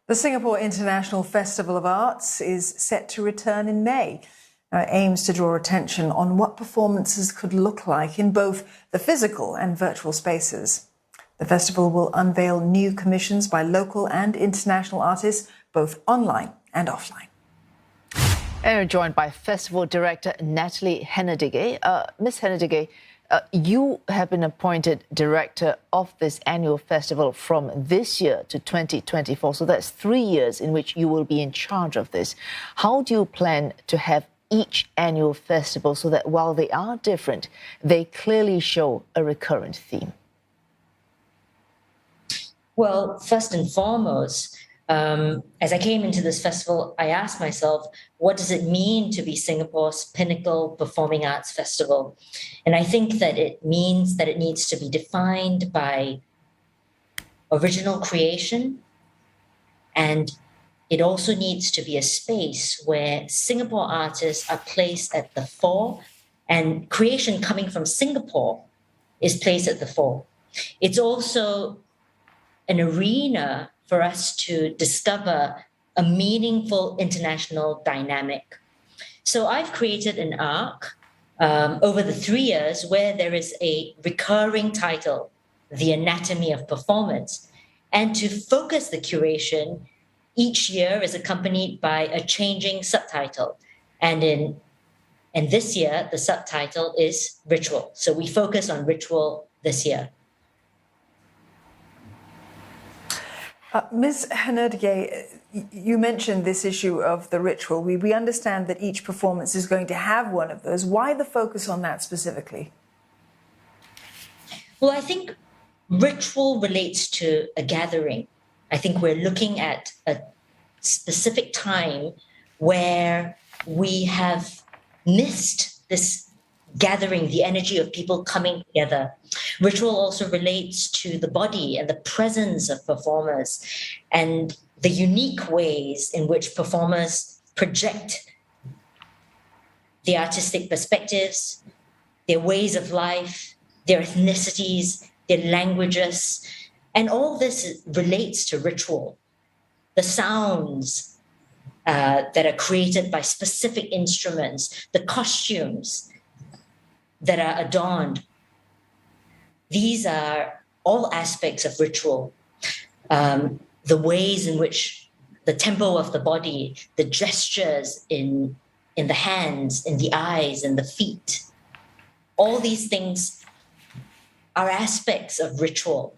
The Singapore International Festival of Arts is set to return in May. It aims to draw attention on what performances could look like in both the physical and virtual spaces. The festival will unveil new commissions by local and international artists, both online and offline. And we're joined by Festival Director Natalie Hennedige. Ms. Hennedige, you have been appointed director of this annual festival from this year to 2024. So that's 3 years in which you will be in charge of this. How do you plan to have each annual festival so that while they are different, they clearly show a recurrent theme? Well, first and foremost, as I came into this festival, I asked myself, what does it mean to be Singapore's Pinnacle Performing Arts Festival? And I think that it means that it needs to be defined by original creation, and it also needs to be a space where Singapore artists are placed at the fore and creation coming from Singapore is placed at the fore. It's also an arena for us to discover a meaningful international dynamic. So I've created an arc over the 3 years where there is a recurring title, The Anatomy of Performance. And to focus the curation, each year is accompanied by a changing subtitle. And this year, the subtitle is Ritual. So we focus on ritual this year. Ms. Hennedige, you mentioned this issue of the ritual. We understand that each performance is going to have one of those. Why the focus on that specifically? Well, I think ritual relates to a gathering. I think we're looking at a specific time where we have missed this gathering, the energy of people coming together. Ritual also relates to the body and the presence of performers and the unique ways in which performers project their artistic perspectives, their ways of life, their ethnicities, their languages. And all this relates to ritual. The sounds that are created by specific instruments, the costumes that are adorned. These are all aspects of ritual. The ways in which the tempo of the body, the gestures in the hands, in the eyes, in the feet, all these things are aspects of ritual.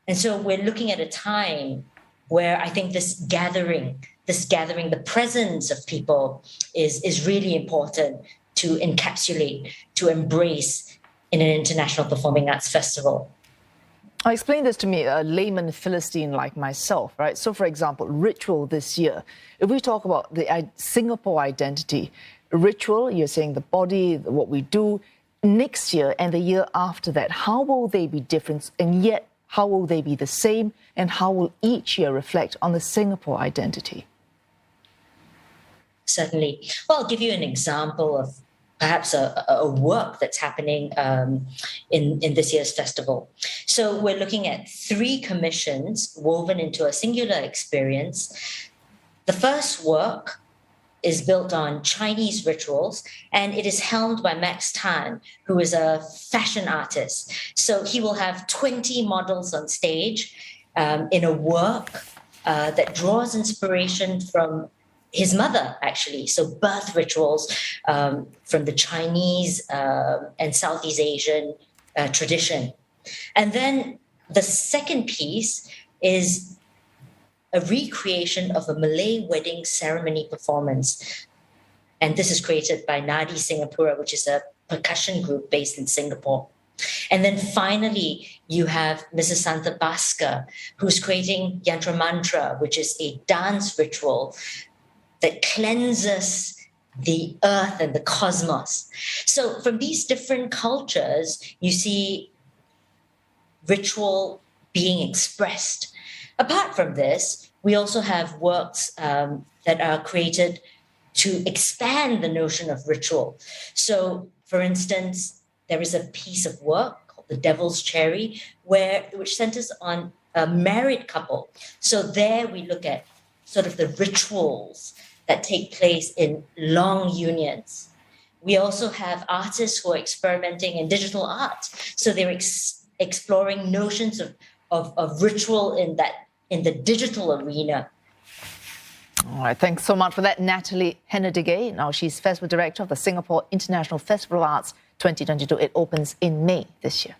And so we're looking at a time where I think this gathering, the presence of people is really important to encapsulate, to embrace in an international performing arts festival. Explain this to me, a layman Philistine like myself, right? So, for example, ritual this year. If we talk about the Singapore identity, ritual, you're saying the body, what we do, next year and the year after that, how will they be different? And yet, how will they be the same? And how will each year reflect on the Singapore identity? Certainly. Well, I'll give you an example of perhaps a work that's happening in this year's festival. So we're looking at 3 commissions woven into a singular experience. The first work is built on Chinese rituals, and it is helmed by Max Tan, who is a fashion artist. So he will have 20 models on stage in a work that draws inspiration from his mother, actually. So birth rituals from the Chinese and Southeast Asian tradition. And then the second piece is a recreation of a Malay wedding ceremony performance. And this is created by Nadi Singapura, which is a percussion group based in Singapore. And then finally, you have Mrs. Santa Bhaskar, who's creating Yantra Mantra, which is a dance ritual that cleanses the earth and the cosmos. So from these different cultures, you see ritual being expressed. Apart from this, we also have works that are created to expand the notion of ritual. So, for instance, there is a piece of work called The Devil's Cherry, which centers on a married couple. So there we look at sort of the rituals that take place in long unions. We also have artists who are experimenting in digital art. So they're exploring notions of ritual in the digital arena. All right, thanks so much for that, Natalie Hennedige. Now she's Festival Director of the Singapore International Festival of Arts 2022. It opens in May this year.